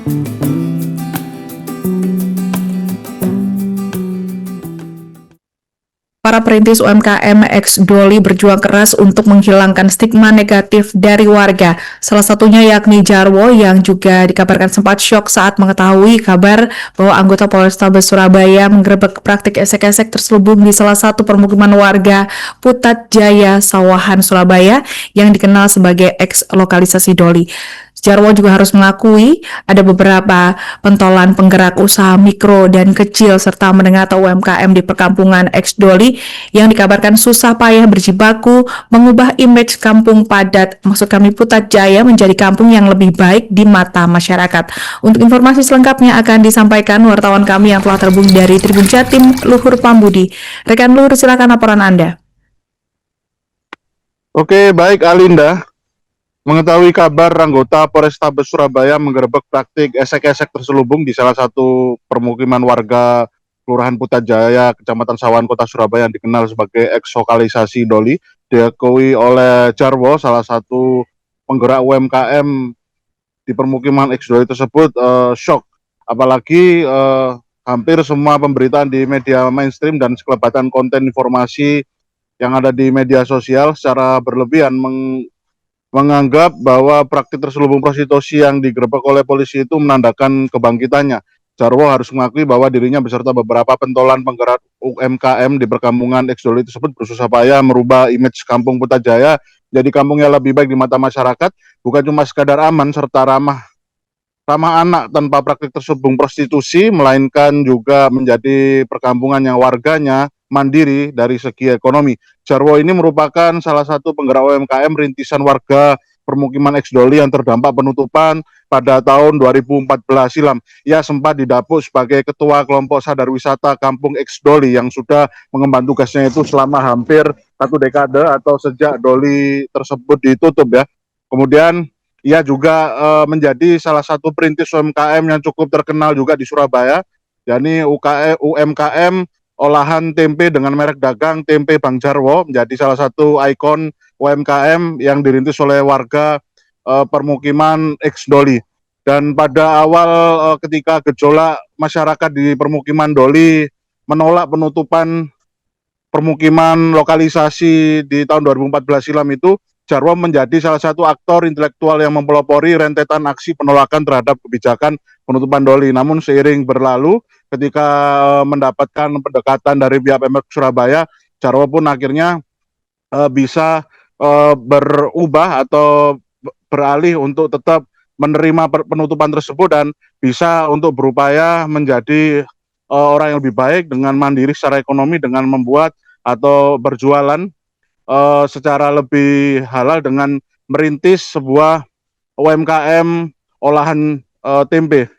Para perintis UMKM ex Doli berjuang keras untuk menghilangkan stigma negatif dari warga. Salah satunya yakni Jarwo yang juga dikabarkan sempat syok saat mengetahui kabar bahwa anggota Polrestabes Surabaya menggerebek praktik esek-esek terselubung di salah satu permukiman warga Putat Jaya, Sawahan, Surabaya yang dikenal sebagai ex lokalisasi Doli. Jarwo juga harus mengakui ada beberapa pentolan penggerak usaha mikro dan kecil serta menengah atau UMKM di perkampungan ex Doli yang dikabarkan susah payah berjibaku mengubah image kampung padat, maksud kami Putat Jaya, menjadi kampung yang lebih baik di mata masyarakat. Untuk informasi selengkapnya akan disampaikan wartawan kami yang telah terhubung dari Tribun Jatim, Luhur Pambudi. Rekan Luhur, silakan laporan Anda. Oke, baik Alinda. Mengetahui kabar anggota Polrestabes Surabaya menggerebek praktik esek-esek terselubung di salah satu permukiman warga Kelurahan Putat Jaya, Kecamatan Sawahan, Kota Surabaya yang dikenal sebagai eks-lokalisasi Doli, diakui oleh Jarwo, salah satu penggerak UMKM di permukiman eks Doli tersebut, shock. Apalagi hampir semua pemberitaan di media mainstream dan sekelebatan konten informasi yang ada di media sosial secara berlebihan menganggap bahwa praktik terselubung prostitusi yang digerebek oleh polisi itu menandakan kebangkitannya. Jarwo harus mengakui bahwa dirinya beserta beberapa pentolan penggerak UMKM di perkampungan eks Doli tersebut bersusah payah merubah image kampung Putat Jaya jadi kampung yang lebih baik di mata masyarakat, bukan cuma sekadar aman serta ramah anak tanpa praktik terselubung prostitusi, melainkan juga menjadi perkampungan yang warganya mandiri dari segi ekonomi. Jarwo ini merupakan salah satu penggerak UMKM rintisan warga permukiman eks Doli yang terdampak penutupan pada tahun 2014 silam. Ia sempat didapuk sebagai ketua kelompok sadar wisata Kampung Eks Doli yang sudah mengemban tugasnya itu selama hampir 1 dekade atau sejak Doli tersebut ditutup ya. Kemudian ia juga menjadi salah satu perintis UMKM yang cukup terkenal juga di Surabaya, yakni UMKM olahan tempe dengan merek dagang tempe Bang Jarwo, menjadi salah satu ikon UMKM yang dirintis oleh warga permukiman eks Doli. Dan pada awal ketika gejolak masyarakat di permukiman Doli menolak penutupan permukiman lokalisasi di tahun 2014 silam itu, Jarwo menjadi salah satu aktor intelektual yang mempelopori rentetan aksi penolakan terhadap kebijakan penutupan Doli. Namun seiring berlalu, ketika mendapatkan pendekatan dari pihak Pemkab Surabaya, Jarwo pun akhirnya bisa berubah atau beralih untuk tetap menerima penutupan tersebut dan bisa untuk berupaya menjadi orang yang lebih baik dengan mandiri secara ekonomi dengan membuat atau berjualan secara lebih halal dengan merintis sebuah UMKM olahan tempe.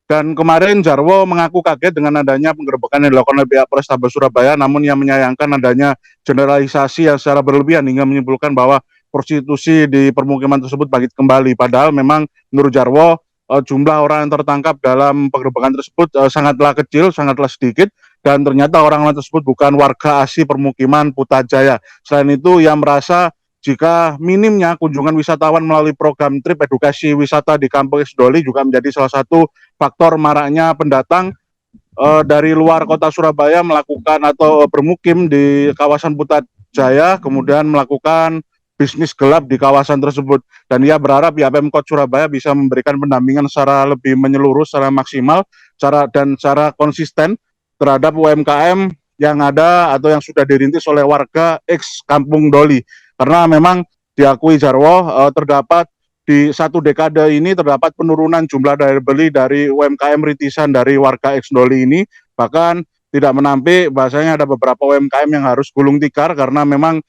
Dan kemarin Jarwo mengaku kaget dengan adanya penggerebekan yang dilakukan oleh pihak Polrestabes Surabaya, namun ia menyayangkan adanya generalisasi yang secara berlebihan hingga menyimpulkan bahwa prostitusi di permukiman tersebut bangkit kembali. Padahal memang menurut Jarwo jumlah orang yang tertangkap dalam penggerebekan tersebut sangatlah kecil, sangatlah sedikit, dan ternyata orang-orang tersebut bukan warga asli permukiman Putat Jaya. Selain itu, ia merasa jika minimnya kunjungan wisatawan melalui program trip edukasi wisata di Kampung Eks Doli juga menjadi salah satu faktor maraknya pendatang dari luar kota Surabaya melakukan atau bermukim di kawasan Putat Jaya, kemudian melakukan bisnis gelap di kawasan tersebut. Dan ia berharap ya Pemkot Surabaya bisa memberikan pendampingan secara lebih menyeluruh, secara maksimal, secara konsisten terhadap UMKM yang ada atau yang sudah dirintis oleh warga eks Kampung Doli. Karena memang diakui Jarwo terdapat di 1 dekade ini terdapat penurunan jumlah daya beli dari UMKM rintisan dari warga eks Doli ini, bahkan tidak menampik bahasanya ada beberapa UMKM yang harus gulung tikar karena memang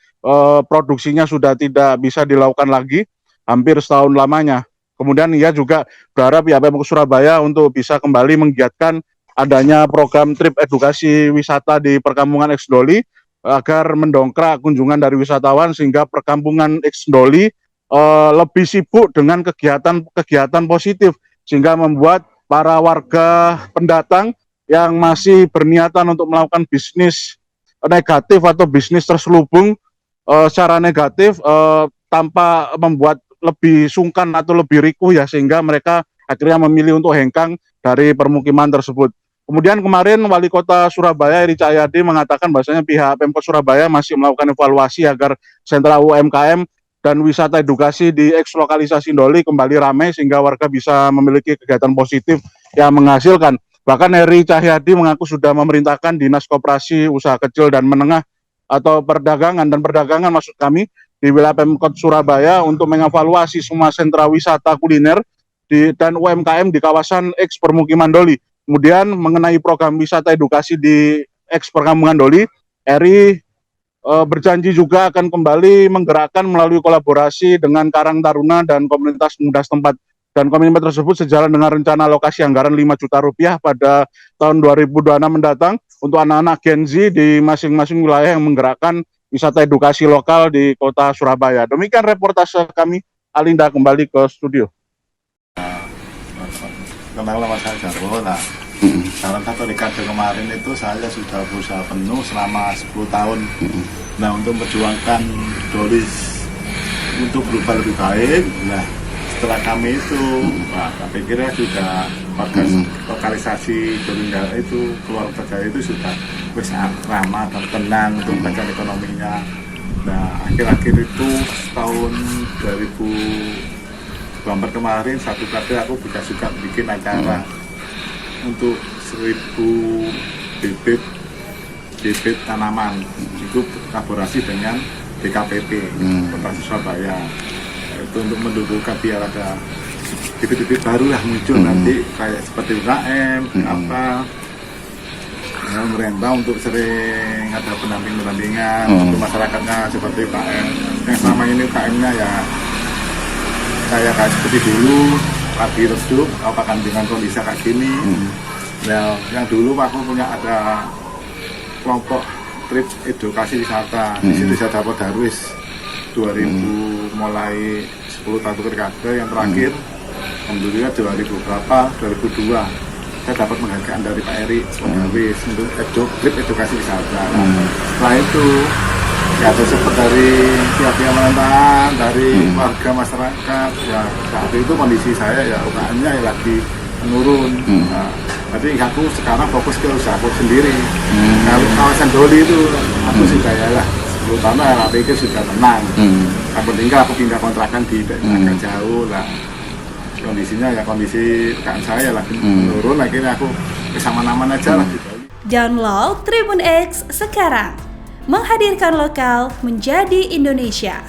produksinya sudah tidak bisa dilakukan lagi hampir setahun lamanya. Kemudian ia juga berharap ya Pemkot Surabaya untuk bisa kembali menggiatkan adanya program trip edukasi wisata di perkampungan eks Doli agar mendongkrak kunjungan dari wisatawan sehingga perkampungan eks Doli lebih sibuk dengan kegiatan positif sehingga membuat para warga pendatang yang masih berniatan untuk melakukan bisnis negatif atau bisnis terselubung secara negatif tanpa membuat lebih sungkan atau lebih rikuh ya, sehingga mereka akhirnya memilih untuk hengkang dari permukiman tersebut. Kemudian kemarin Wali Kota Surabaya Eri Cahyadi mengatakan bahwasanya pihak Pemkot Surabaya masih melakukan evaluasi agar sentra UMKM dan wisata edukasi di eks lokalisasi Doli kembali ramai sehingga warga bisa memiliki kegiatan positif yang menghasilkan. Bahkan Eri Cahyadi mengaku sudah memerintahkan Dinas Koperasi Usaha Kecil dan Menengah atau perdagangan maksud kami di wilayah Pemkot Surabaya untuk mengevaluasi semua sentra wisata kuliner dan UMKM di kawasan eks permukiman Doli. Kemudian mengenai program wisata edukasi di eks perkampungan Doli, Eri berjanji juga akan kembali menggerakkan melalui kolaborasi dengan Karang Taruna dan komunitas muda setempat. Dan komitmen tersebut sejalan dengan rencana alokasi anggaran 5 juta rupiah pada tahun 2026 mendatang untuk anak-anak Gen Z di masing-masing wilayah yang menggerakkan wisata edukasi lokal di kota Surabaya. Demikian reportase kami. Alinda kembali ke studio. Kenal Mas Jarwo. Nah, dalam satu dekade kemarin itu saya sudah berusaha penuh selama 10 tahun. Nah, untuk memperjuangkan Doli untuk berubah lebih baik. Nah, setelah kami itu, saya pikirnya sudah lokalisasi Doli itu keluar Jaya itu sudah sangat ramah dan tenang untuk bagian ekonominya. Nah, akhir-akhir itu tahun 2024 kemarin satu kali aku juga bikin acara untuk 1000 bibit tanaman itu kolaborasi dengan BKPP Kota Surabaya. Itu untuk mendudukkan biar ada bibit-bibit baru lah muncul nanti kayak seperti UKM apa ya, pemerintah untuk sering ada pendampingan untuk masyarakatnya seperti UKM yang selama ini UKM-nya ya kayak seperti dulu pagi redup apakah dengan kondisi kayak gini. Nah, yang dulu aku punya ada kelompok trip edukasi wisata di situ saya dapat Darwis 2000 mulai 10 tahun berkada yang terakhir alhamdulillah 2002 saya dapat penghargaan dari Pak Eri Darwis untuk trip edukasi wisata. Setelah itu ya support dari pihak-pihak pemerintahan, dari warga masyarakat. Ya saat itu kondisi saya ya UKM-nya ya lagi menurun. Nah, jadi aku sekarang fokus ke usaha aku sendiri. Kalau kawasan Doli itu aku sudah ya lah 10 tahun lah, aku pikir sudah tenang. Aku tinggal aku pindah kontrakan di agak jauh lah. Kondisinya ya kondisi UKM saya lagi menurun. Akhirnya aku bersama-sama aja lah. Download Tribun X sekarang. Menghadirkan lokal menjadi Indonesia.